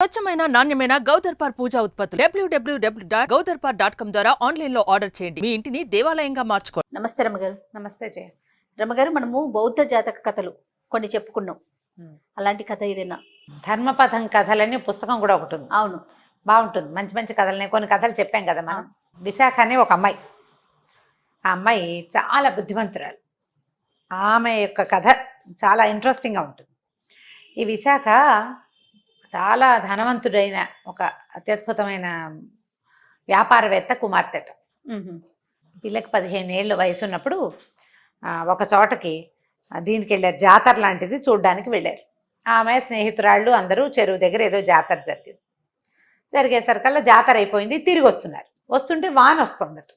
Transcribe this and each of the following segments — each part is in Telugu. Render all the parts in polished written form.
స్వచ్ఛమైన నాణ్యమైన గౌదర్పార్ పూజా ఉత్పత్తులు www.gaudarpar.com ద్వారా ఆన్లైన్ లో ఆర్డర్ చేయండి. మీ ఇంటిని దేవాలయంగా మార్చుకోండి. నమస్తే రమ్మగారు. నమస్తే జయ. రమ్మగారు, మనము బౌద్ధ జాతక కథలు కొన్ని చెప్పుకున్నాం. అలాంటి కథ ఏదైనా? ధర్మపథం కథలని పుస్తకం కూడా ఒకటి ఉంది. అవును, బాగుంటుంది. మంచి మంచి కథలని కొన్ని కథలు చెప్పాం కదా మనం. విశాఖ అని ఒక అమ్మాయి. ఆ అమ్మాయి చాలా బుద్ధిమంతురాలు. ఆమె యొక్క కథ చాలా ఇంట్రెస్టింగ్గా ఉంటుంది. ఈ విశాఖ చాలా ధనవంతుడైన ఒక అత్యద్భుతమైన వ్యాపారవేత్త కుమార్తెట. పిల్లకి 15 ఏళ్ళు వయసు ఉన్నప్పుడు ఒక చోటకి దీనికి వెళ్ళారు. జాతర లాంటిది చూడడానికి వెళ్ళారు. ఆమె స్నేహితురాళ్ళు అందరూ చెరువు దగ్గర ఏదో జాతర జరిగింది. జరిగేసరికల్లా జాతర అయిపోయింది. తిరిగి వస్తున్నారు. వస్తుంటే వాన వస్తుందట.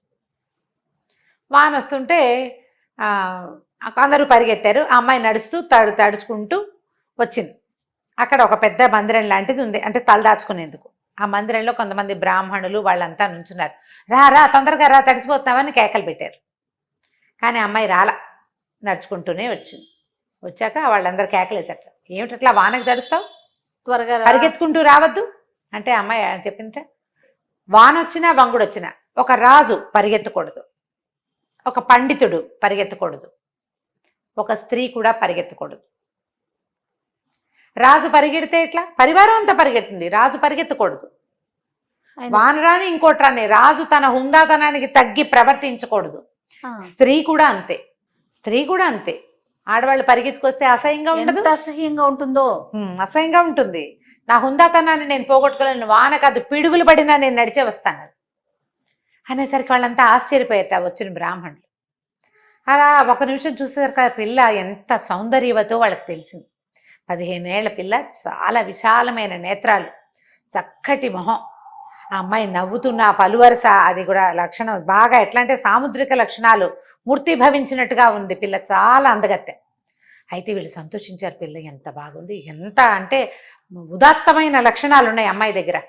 వాన వస్తుంటే అందరూ పరిగెత్తారు. ఆ అమ్మాయి నడుస్తూ తడుచుకుంటూ వచ్చింది. అక్కడ ఒక పెద్ద మందిరం లాంటిది ఉంది, అంటే తలదాచుకునేందుకు. ఆ మందిరంలో కొంతమంది బ్రాహ్మణులు వాళ్ళంతా నుంచున్నారు. రా తొందరగా రా, తడిసిపోతున్నావని కేకలు పెట్టారు. కానీ అమ్మాయి రాలా, నడుచుకుంటూనే వచ్చింది. వచ్చాక వాళ్ళందరూ కేకలేసారు, ఏమిటట్లా వానకు తడుస్తావు, త్వరగా పరిగెత్తుకుంటూ రావద్దు అంటే అమ్మాయి చెప్పింటే, వాన వచ్చినా వంగుడు వచ్చినా ఒక రాజు పరిగెత్తకూడదు, ఒక పండితుడు పరిగెత్తకూడదు, ఒక స్త్రీ కూడా పరిగెత్తకూడదు. రాజు పరిగెడితే ఎట్లా? పరివారం అంతా పరిగెడుతుంది, రాజు పరిగెత్తకూడదు. వాన రాని ఇంకోటి రాని, రాజు తన హుందాతనానికి తగ్గి ప్రవర్తించకూడదు. స్త్రీ కూడా అంతే, స్త్రీ కూడా అంతే. ఆడవాళ్ళు పరిగెత్తుకొస్తే అసహ్యంగా ఉండదు? అసహ్యంగా ఉంటుందో, అసహ్యంగా ఉంటుంది. నా హుందాతనాన్ని నేను పోగొట్టుకోలేను, వాన కాదు పిడుగులు పడినా నేను నడిచే వస్తాను అనేసరికి వాళ్ళంతా ఆశ్చర్యపోయారు వచ్చిన బ్రాహ్మణులు. అలా ఒక నిమిషం చూసేసరికి ఆ పిల్ల ఎంత సౌందర్యవతో వాళ్ళకి తెలిసింది. 15 ఏళ్ల పిల్ల, చాలా విశాలమైన నేత్రాలు, చక్కటి మొహం. ఆ అమ్మాయి నవ్వుతున్న పలువరస, అది కూడా లక్షణం బాగా ఎట్లా అంటే సాముద్రిక లక్షణాలు మూర్తిభవించినట్టుగా ఉంది పిల్ల, చాలా అందగత్తె. అయితే వీళ్ళు సంతోషించారు. పిల్ల ఎంత బాగుంది, ఎంత అంటే ఉదాత్తమైన లక్షణాలు ఉన్నాయి అమ్మాయి దగ్గర.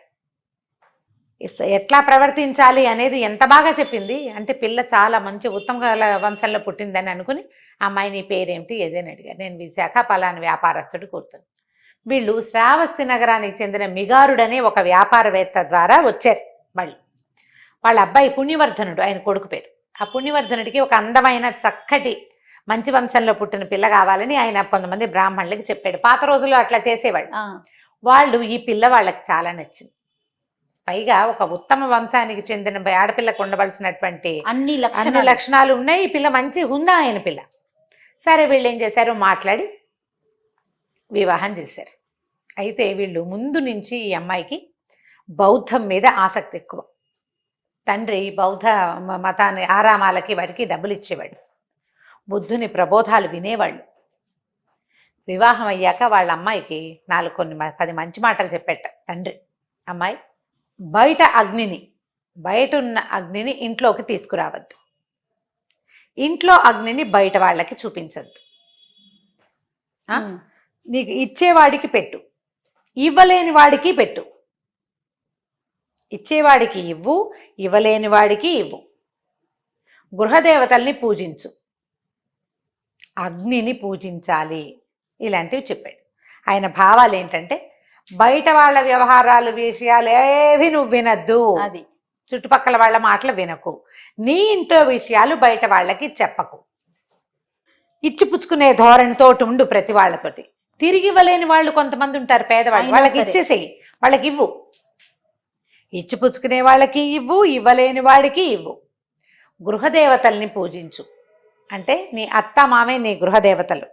ఎట్లా ప్రవర్తించాలి అనేది ఎంత బాగా చెప్పింది అంటే, పిల్ల చాలా మంచి ఉత్తమ వంశంలో పుట్టిందని అనుకుని, అమ్మాయి నీ పేరేమిటి ఏదైనా అడిగారు. నేను విశాఖ పలాని వ్యాపారస్తుడు కూర్చుని. వీళ్ళు శ్రావస్తి నగరానికి చెందిన మిగారుడనే ఒక వ్యాపారవేత్త ద్వారా వచ్చారు. వాళ్ళ అబ్బాయి పుణ్యవర్ధనుడు, ఆయన కొడుకు పేరు. ఆ పుణ్యవర్ధనుడికి ఒక అందమైన చక్కటి మంచి వంశంలో పుట్టిన పిల్ల కావాలని ఆయన కొంతమంది బ్రాహ్మణులకి చెప్పాడు. పాత రోజుల్లో అట్లా చేసేవాళ్ళు. వాళ్ళు ఈ పిల్ల వాళ్ళకి చాలా నచ్చింది. పైగా ఒక ఉత్తమ వంశానికి చెందిన ఆడపిల్లకు ఉండవలసినటువంటి అన్ని లక్షణాలు ఉన్నాయి. ఈ పిల్ల మంచి హుందా అయిన పిల్ల. సరే వీళ్ళు ఏం చేశారు, మాట్లాడి వివాహం చేశారు. అయితే వీళ్ళు ముందు నుంచి ఈ అమ్మాయికి బౌద్ధం మీద ఆసక్తి ఎక్కువ. తండ్రి బౌద్ధ మతాన్ని ఆరామాలకి వాటికి డబ్బులు ఇచ్చేవాడు. బుద్ధుని ప్రబోధాలు వినేవాళ్ళు. వివాహం అయ్యాక వాళ్ళ అమ్మాయికి 10 మంచి మాటలు చెప్పేట తండ్రి. అమ్మాయి, బయట ఉన్న అగ్నిని ఇంట్లోకి తీసుకురావద్దు, ఇంట్లో అగ్నిని బయట వాళ్ళకి చూపించద్దు, నీకు ఇచ్చేవాడికి పెట్టు, ఇవ్వలేని వాడికి పెట్టు. ఇచ్చేవాడికి ఇవ్వు, ఇవ్వలేని వాడికి ఇవ్వు. గృహదేవతల్ని పూజించు, అగ్నిని పూజించాలి. ఇలాంటివి చెప్పాడు. ఆయన భావాలు ఏంటంటే, బయట వాళ్ళ వ్యవహారాలు విషయాలు ఏవి నువ్వు వినద్దు, అది చుట్టుపక్కల వాళ్ళ మాటలు వినకు, నీ ఇంట్లో విషయాలు బయట వాళ్ళకి చెప్పకు, ఇచ్చిపుచ్చుకునే ధోరణితో ఉండు ప్రతి వాళ్ళతోటి. తిరిగి ఇవ్వలేని వాళ్ళు కొంతమంది ఉంటారు పేదవాళ్ళు, వాళ్ళకి ఇచ్చేసేయి, వాళ్ళకి ఇవ్వు. ఇచ్చిపుచ్చుకునే వాళ్ళకి ఇవ్వు, ఇవ్వలేని వాడికి ఇవ్వు. గృహదేవతల్ని పూజించు, అంటే నీ అత్త మామే నీ గృహదేవతలు,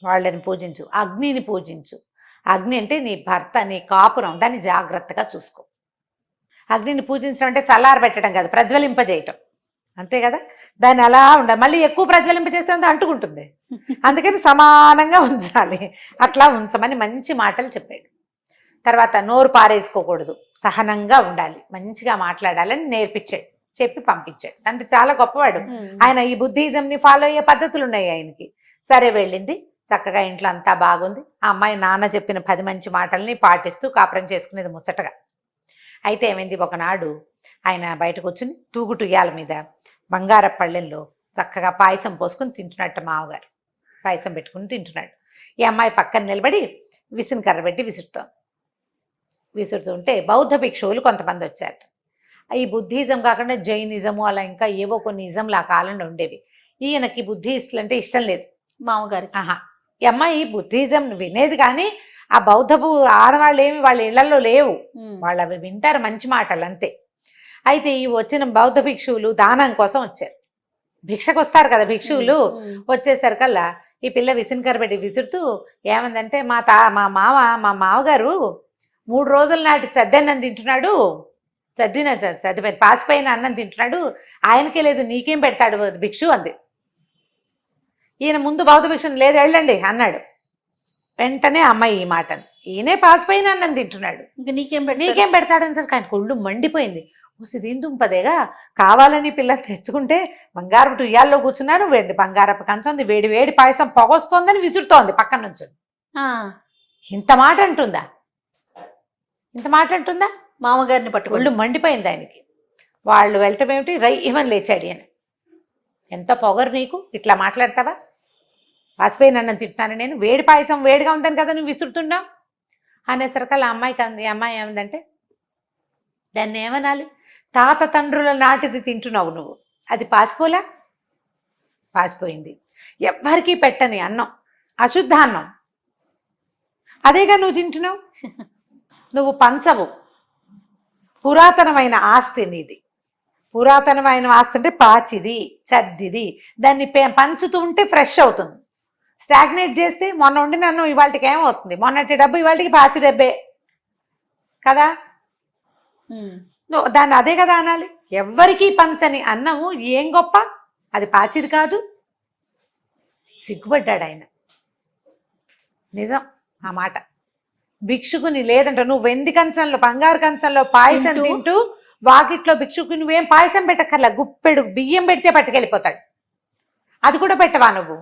వాళ్ళని పూజించు. అగ్నిని పూజించు, అగ్ని అంటే నీ భర్త, నీ కాపురం, దాన్ని జాగ్రత్తగా చూసుకో. అగ్నిని పూజించడం అంటే చల్లారబెట్టడం కాదు, ప్రజ్వలింపజేయటం, అంతే కదా. దాన్ని అలా ఉండాలి. మళ్ళీ ఎక్కువ ప్రజ్వలింపజేస్తే అంటుకుంటుంది, అందుకని సమానంగా ఉంచాలి. అట్లా ఉంచమని మంచి మాటలు చెప్పాడు. తర్వాత నోరు పారేసుకోకూడదు, సహనంగా ఉండాలి, మంచిగా మాట్లాడాలని నేర్పించాడు, చెప్పి పంపించాడు. అంటే చాలా గొప్పవాడు ఆయన. ఈ బుద్ధిజంని ఫాలో అయ్యే పద్ధతులు ఉన్నాయి ఆయనకి. సరే వెళ్ళింది, చక్కగా ఇంట్లో అంతా బాగుంది. ఆ అమ్మాయి నాన్న చెప్పిన 10 మంచి మాటల్ని పాటిస్తూ కాపురం చేసుకునేది ముచ్చటగా. అయితే ఏమైంది, ఒకనాడు ఆయన బయటకు వచ్చి తూగుటుయ్యాల మీద బంగార పళ్ళెంలో చక్కగా పాయసం పోసుకుని తింటున్నట్టు మావగారు పాయసం పెట్టుకుని తింటున్నాడు. ఈ అమ్మాయి పక్కన నిలబడి విసిన కర్ర పెట్టి విసురుతోంది. విసురుతుంటే బౌద్ధ భిక్షువులు కొంతమంది వచ్చారు. ఈ బుద్ధిజం కాకుండా జైనిజము అలా ఇంకా ఏవో కొన్ని ఇజంలు ఆ కాలంలో ఉండేవి. ఈయనకి బుద్ధిస్టులు అంటే ఇష్టం లేదు. మామగారికి ఆహా, ఈ అమ్మాయి బుద్ధిజం వినేది కానీ ఆ బౌద్ధపు ఆడవాళ్ళు ఏమి వాళ్ళ ఇళ్లలో లేవు. వాళ్ళు అవి వింటారు మంచి మాటలు అంతే. అయితే ఈ వచ్చిన బౌద్ధ భిక్షువులు దానం కోసం వచ్చారు. భిక్షకు వస్తారు కదా భిక్షువులు. వచ్చేసరికల్లా ఈ పిల్ల విసినకర పెట్టి విసురుతూ ఏమందంటే మా మామగారు 3 రోజుల నాటి చద్దన్నం తింటున్నాడు, చద్ది పాసిపోయిన అన్నం తింటున్నాడు, ఆయనకే లేదు నీకేం పెడతాడు భిక్షు అంది. ఈయన ముందు బౌద్ధ భిక్షుని లేదు వెళ్ళండి అన్నాడు. వెంటనే అమ్మాయి ఈ మాటను, ఈయనే పాసిపోయిన అన్నం తింటున్నాడు, ఇంకా నీకేం పెడతాడని సరికి ఆయన ఒళ్ళు మండిపోయింది. దీని దుంపదేగా కావాలని పిల్లలు తెచ్చుకుంటే బంగారపు ఉయ్యాల్లో కూర్చున్నారు, బంగారపు కంచం వేడి వేడి పాయసం పొగొస్తోందని విసురుతోంది పక్కన నుంచి. ఇంత మాట అంటుందా, ఇంత మాట అంటుందా? మామగారిని పట్టుకు ఒళ్ళు మండిపోయింది ఆయనకి. వాళ్ళు వెళ్ళటం ఏమిటి రైమని లేచాడు ఈయన. ఎంత పొగరు నీకు, ఇట్లా మాట్లాడతావా? పాసిపోయిన అన్నం తింటున్నాను నేను, వేడి పాయసం వేడిగా ఉంటాను కదా నువ్వు విసురుతున్నావు అనేసరికల్లా అమ్మాయికి అంది. అమ్మాయి ఏమందంటే దాన్ని ఏమనాలి, తాత తండ్రుల నాటిది తింటున్నావు నువ్వు, అది పాసిపోలా? పాసిపోయింది. ఎవ్వరికీ పెట్టని అన్నం, అశుద్ధాన్నం, అదేగా నువ్వు తింటున్నావు. నువ్వు పంచవు, పురాతనమైన ఆస్తి నీది. పురాతనమైన ఆస్తి అంటే పాచిది చద్దిది, దాన్ని పంచుతూ ఉంటే ఫ్రెష్ అవుతుంది. స్టాగ్నేట్ చేస్తే మొన్న ఉండి నన్ను ఇవాళకి ఏమవుతుంది, మొన్నటి డబ్బు ఇవాళకి పాచి డబ్బే కదా. దాన్ని అదే కదా అనాలి. ఎవ్వరికీ పంచని అన్నము ఏం గొప్ప, అది పాచిది కాదు. సిగ్గుపడ్డాడు ఆయన. నిజం ఆ మాట. భిక్షుకుని లేదంట నువ్వు వెండి కంచంలో బంగారు కంచంలో పాయసం తింటూ వాకిట్లో భిక్షుకు నువ్వేం పాయసం పెట్టక్కర్లా, గుప్పెడు బియ్యం పెడితే పట్టుకెళ్ళిపోతాడు. అది కూడా పెట్టవా నువ్వు?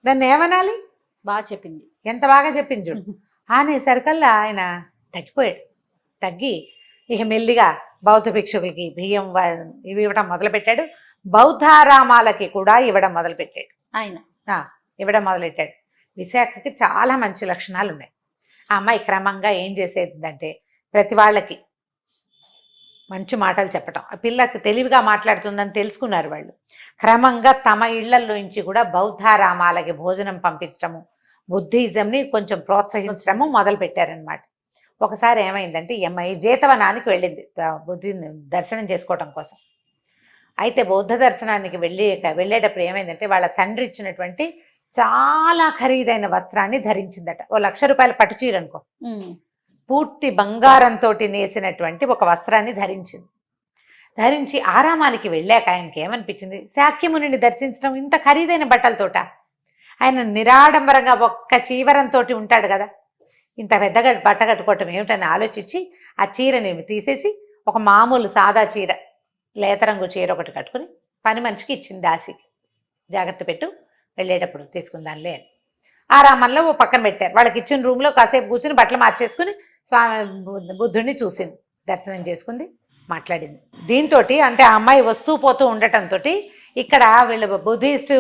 దాన్ని ఏమనాలి? బాగా చెప్పింది, ఎంత బాగా చెప్పింది చూడు. అనేసరికల్లా ఆయన తగ్గిపోయాడు. తగ్గి ఇక మెల్లిగా బౌద్ధ భిక్షువులకి బియ్యం ఇవి ఇవ్వడం మొదలుపెట్టాడు. బౌద్ధారామాలకి కూడా ఇవ్వడం మొదలుపెట్టాడు. ఆయన ఇవ్వడం మొదలెట్టాడు. విశాఖకి చాలా మంచి లక్షణాలు ఉన్నాయి. ఆ అమ్మాయి క్రమంగా ఏం చేసేదంటే ప్రతి వాళ్ళకి మంచి మాటలు చెప్పటం. ఆ పిల్లకి తెలివిగా మాట్లాడుతుందని తెలుసుకున్నారు వాళ్ళు. క్రమంగా తమ ఇళ్లలోంచి కూడా బౌద్ధారామాలకి భోజనం పంపించడము, బుద్ధిజంని కొంచెం ప్రోత్సహించడము మొదలు పెట్టారనమాట. ఒకసారి ఏమైందంటే ఈ అమ్మాయి జేతవనానికి వెళ్ళింది బుద్ధిని దర్శనం చేసుకోవటం కోసం. అయితే బౌద్ధ దర్శనానికి వెళ్ళేటప్పుడు ఏమైందంటే వాళ్ళ తండ్రి ఇచ్చినటువంటి చాలా ఖరీదైన వస్త్రాన్ని ధరించిందట. ఓ 1,00,000 రూపాయల పట్టుచీర అనుకో, పూర్తి బంగారంతో నేసినటువంటి ఒక వస్త్రాన్ని ధరించింది. ధరించి ఆరామానికి వెళ్ళాక ఆయనకి ఏమనిపించింది, శాక్యమునిని దర్శించడం ఇంత ఖరీదైన బట్టలతోట. ఆయన నిరాడంబరంగా ఒక్క చీవరంతో ఉంటాడు కదా, ఇంత పెద్దగా బట్ట కట్టుకోవటం ఏమిటని ఆలోచించి ఆ చీరని తీసేసి ఒక మామూలు సాదా చీర, లేతరంగు చీర ఒకటి కట్టుకుని పని మనిషికి ఇచ్చింది. దాసికి జాగ్రత్త పెట్టు, వెళ్ళేటప్పుడు తీసుకుందానిలే అని. ఆరామంలో ఓ పక్కన పెట్టారు. వాళ్ళకి ఇచ్చిన రూమ్లో కాసేపు కూర్చుని బట్టలు మార్చేసుకుని స్వామి బుద్ధుడిని చూసింది, దర్శనం చేసుకుంది, మాట్లాడింది. దీంతో అంటే ఆ అమ్మాయి వస్తూ పోతూ ఉండటంతో ఇక్కడ వీళ్ళ బుద్ధిస్ట్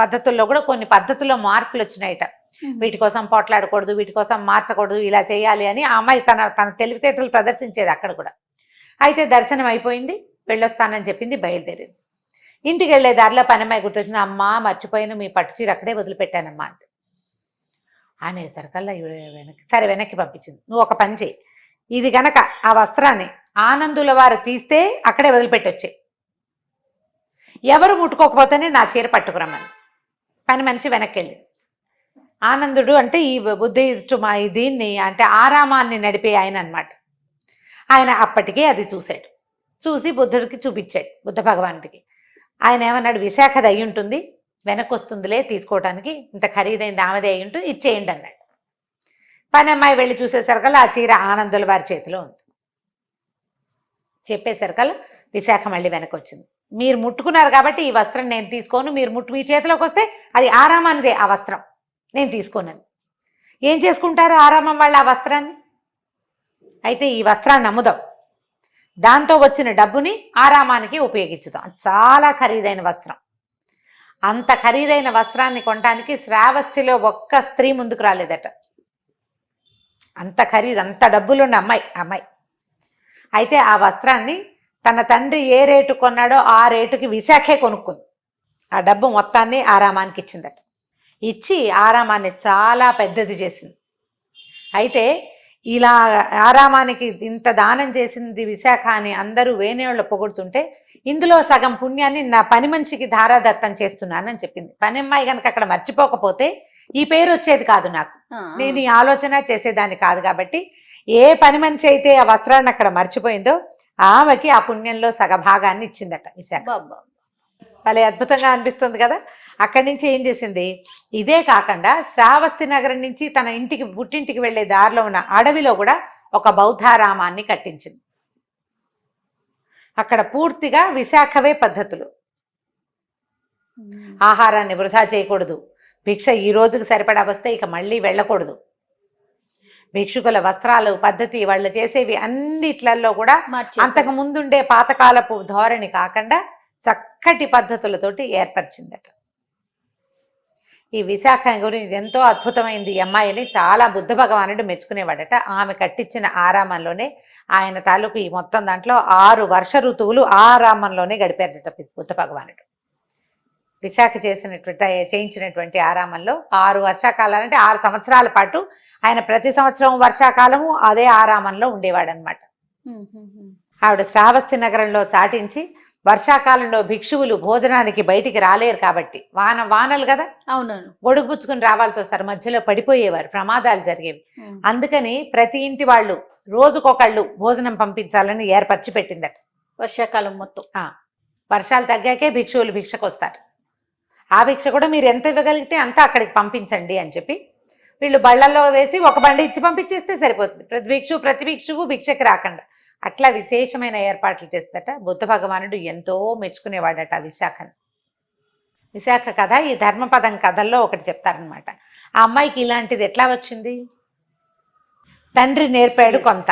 పద్ధతుల్లో కూడా కొన్ని పద్ధతుల్లో మార్పులు వచ్చినాయట. వీటి కోసం పోట్లాడకూడదు, వీటి కోసం మార్చకూడదు, ఇలా చేయాలి అని ఆ అమ్మాయి తన తెలివితేటలు ప్రదర్శించేది అక్కడ కూడా. అయితే దర్శనం అయిపోయింది, వెళ్ళొస్తానని చెప్పింది, బయలుదేరింది. ఇంటికి వెళ్ళే దారిలో పనమ్మాయి గుర్తొచ్చింది. అమ్మా మర్చిపోయిన మీ పట్టుచీర అక్కడే వదిలిపెట్టానమ్మా అంతే అనేసరికల్లా వెనక్కి పంపించింది. నువ్వు ఒక పని చేయి, ఇది గనక ఆ వస్త్రాన్ని ఆనందుల వారు తీస్తే అక్కడే వదిలిపెట్టొచ్చే, ఎవరు ముట్టుకోకపోతేనే నా చీర పట్టుకురమ్మని. పని మనిషి వెనక్కి వెళ్ళి, ఆనందుడు అంటే ఈ బుద్ధిస్టు దీన్ని అంటే ఆరామాన్ని నడిపే ఆయన అనమాట. ఆయన అప్పటికే అది చూశాడు, చూసి బుద్ధుడికి చూపించాడు, బుద్ధ భగవానుడికి. ఆయన ఏమన్నాడు, విశాఖది అయి ఉంటుంది, వెనక్కి వస్తుందిలే తీసుకోవడానికి, ఇంత ఖరీదైంది ఆమెదే అయి ఉంటుంది, ఇచ్చేయండి అన్నాడు. పని అమ్మాయి వెళ్ళి చూసేసరికల్లా ఆ చీర ఆనందుల వారి చేతిలో ఉంది. చెప్పేసరికల్లా విశాఖ మళ్ళీ వెనక్కి వచ్చింది. మీరు ముట్టుకున్నారు కాబట్టి ఈ వస్త్రం నేను తీసుకోను, మీరు మీ చేతిలోకి వస్తే అది ఆరామానిదే ఆ వస్త్రం, నేను తీసుకోను. ఏం చేసుకుంటారు ఆరామం వాళ్ళు ఆ వస్త్రాన్ని? అయితే ఈ వస్త్రాన్ని అమ్ముదాం, దాంతో వచ్చిన డబ్బుని ఆరామానికి ఉపయోగించుదాం. చాలా ఖరీదైన వస్త్రం. అంత ఖరీదైన వస్త్రాన్ని కొనడానికి శ్రావస్తిలో ఒక్క స్త్రీ ముందుకు రాలేదట. అంత ఖరీదు, అంత డబ్బులున్న అమ్మాయి. అయితే ఆ వస్త్రాన్ని తన తండ్రి ఏ రేటు కొన్నాడో ఆ రేటుకి విశాఖే కొనుక్కుంది. ఆ డబ్బు మొత్తాన్ని ఆరామానికి ఇచ్చిందట. ఇచ్చి ఆరామాన్ని చాలా పెద్దది చేసింది. అయితే ఇలా ఆరామానికి ఇంత దానం చేసింది విశాఖ అని అందరూ వేణేళ్ళు పొగుడుతుంటే, ఇందులో సగం పుణ్యాన్ని నా పని మనిషికి ధారాదత్తం చేస్తున్నానని చెప్పింది. పని అమ్మాయి కనుక అక్కడ మర్చిపోకపోతే ఈ పేరు వచ్చేది కాదు నాకు, నేను ఈ ఆలోచన చేసేదాన్ని కాదు. కాబట్టి ఏ పని మనిషి అయితే ఆ వస్త్రాన్ని అక్కడ మర్చిపోయిందో ఆమెకి ఆ పుణ్యంలో సగభాగాన్ని ఇచ్చిందట విశాఖ. భలే అద్భుతంగా అనిపిస్తుంది కదా. అక్కడి నుంచి ఏం చేసింది, ఇదే కాకుండా శ్రావస్తి నగరం నుంచి తన ఇంటికి పుట్టింటికి వెళ్లే దారిలో ఉన్న అడవిలో కూడా ఒక బౌద్ధారామాన్ని కట్టించింది. అక్కడ పూర్తిగా విశాఖవే పద్ధతులు. ఆహారాన్ని వృధా చేయకూడదు, భిక్ష ఈ రోజుకి సరిపడా వస్తే ఇక మళ్ళీ వెళ్ళకూడదు, భిక్షుకుల వస్త్రాలు పద్ధతి వాళ్ళు చేసేవి అన్నిట్లలో కూడా అంతకు ముందుండే పాతకాలపు ధోరణి కాకుండా చక్కటి పద్ధతులతోటి ఏర్పరిచిందట. ఈ విశాఖ గురించి ఎంతో అద్భుతమైంది ఈ అమ్మాయిని చాలా బుద్ధ భగవానుడు మెచ్చుకునేవాడట. ఆమె కట్టించిన ఆరామంలోనే ఆయన తాలూకు ఈ మొత్తం దాంట్లో 6 వర్ష ఋతువులు ఆ ఆరామంలోనే గడిపారట బుద్ధ భగవానుడు. విశాఖ చేయించినటువంటి ఆరామంలో 6 వర్షాకాలాలు, అంటే 6 సంవత్సరాల పాటు ఆయన ప్రతి సంవత్సరం వర్షాకాలము అదే ఆరామంలో ఉండేవాడనమాట. ఆవిడ శ్రావస్తి నగరంలో చాటించి, వర్షాకాలంలో భిక్షువులు భోజనానికి బయటికి రాలేరు కాబట్టి వానలు కదా, అవునవును, గొడుగు పుచ్చుకుని రావాల్సి వస్తారు, మధ్యలో పడిపోయేవారు, ప్రమాదాలు జరిగేవి. అందుకని ప్రతి ఇంటి వాళ్ళు రోజుకొకళ్ళు భోజనం పంపించాలని ఏర్పరిచి పెట్టిందట. వర్షాకాలం మొత్తం వర్షాలు తగ్గాకే భిక్షువులు భిక్షకు వస్తారు. ఆ భిక్ష కూడా మీరు ఎంత ఇవ్వగలిగితే అంత అక్కడికి పంపించండి అని చెప్పి వీళ్ళు బళ్ళల్లో వేసి ఒక బండి ఇచ్చి పంపించేస్తే సరిపోతుంది, ప్రతి భిక్షువు భిక్షకి రాకుండా. అట్లా విశేషమైన ఏర్పాట్లు చేస్తట. బుద్ధ భగవానుడు ఎంతో మెచ్చుకునేవాడట విశాఖను. విశాఖ కథ ఈ ధర్మపదం కథల్లో ఒకటి చెప్తారనమాట. ఆ అమ్మాయికి ఇలాంటిది ఎట్లా వచ్చింది, తండ్రి నేర్పాడు కొంత,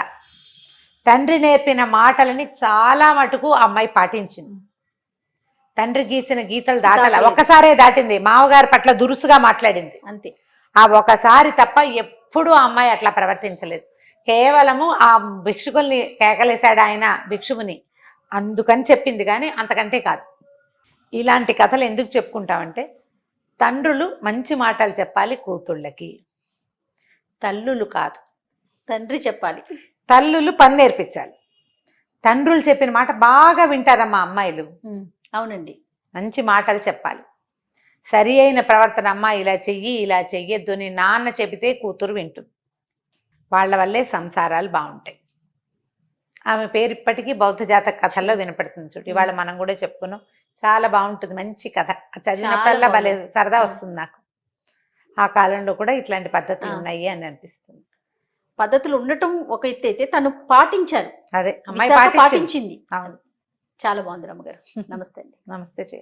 తండ్రి నేర్పిన మాటలని చాలా మటుకు ఆ అమ్మాయి పాటించింది. తండ్రి గీసిన గీతలు దాటాల, ఒక్కసారే దాటింది. మామగారి పట్ల దురుసుగా మాట్లాడింది అంతే, ఆ ఒకసారి తప్ప ఎప్పుడూ ఆ అమ్మాయి అట్లా ప్రవర్తించలేదు. కేవలము ఆ భిక్షుకుల్ని కేకలేశాడు ఆయన, భిక్షువుని, అందుకని చెప్పింది కానీ అంతకంటే కాదు. ఇలాంటి కథలు ఎందుకు చెప్పుకుంటామంటే, తండ్రులు మంచి మాటలు చెప్పాలి కూతుళ్ళకి, తల్లులు కాదు. తండ్రి చెప్పాలి, తల్లులు పని నేర్పించాలి. తండ్రులు చెప్పిన మాట బాగా వింటారమ్మా అమ్మాయిలు. అవునండి, మంచి మాటలు చెప్పాలి, సరి అయిన ప్రవర్తన. అమ్మ ఇలా చెయ్యి, ఇలా చెయ్యొద్దు అని నాన్న చెబితే కూతురు వింటుంది. వాళ్ళ వల్లే సంసారాలు బాగుంటాయి. ఆమె పేరు ఇప్పటికీ బౌద్ధ జాతక కథల్లో వినపడుతుంది చూడు. ఇవాళ మనం కూడా చెప్పుకున్నాం, చాలా బాగుంటుంది, మంచి కథ. చదివినప్పుడల్లా భలే సరదా వస్తుంది నాకు. ఆ కాలంలో కూడా ఇట్లాంటి పద్ధతులు ఉన్నాయి అని అనిపిస్తుంది. పద్ధతులు ఉండటం ఒక ఎత్తు అయితే తను పాటించారు, అదే అమ్మాయి పాటించింది. అవును, చాలా బాగుంది రమ్మగారు. నమస్తే అండి. నమస్తే.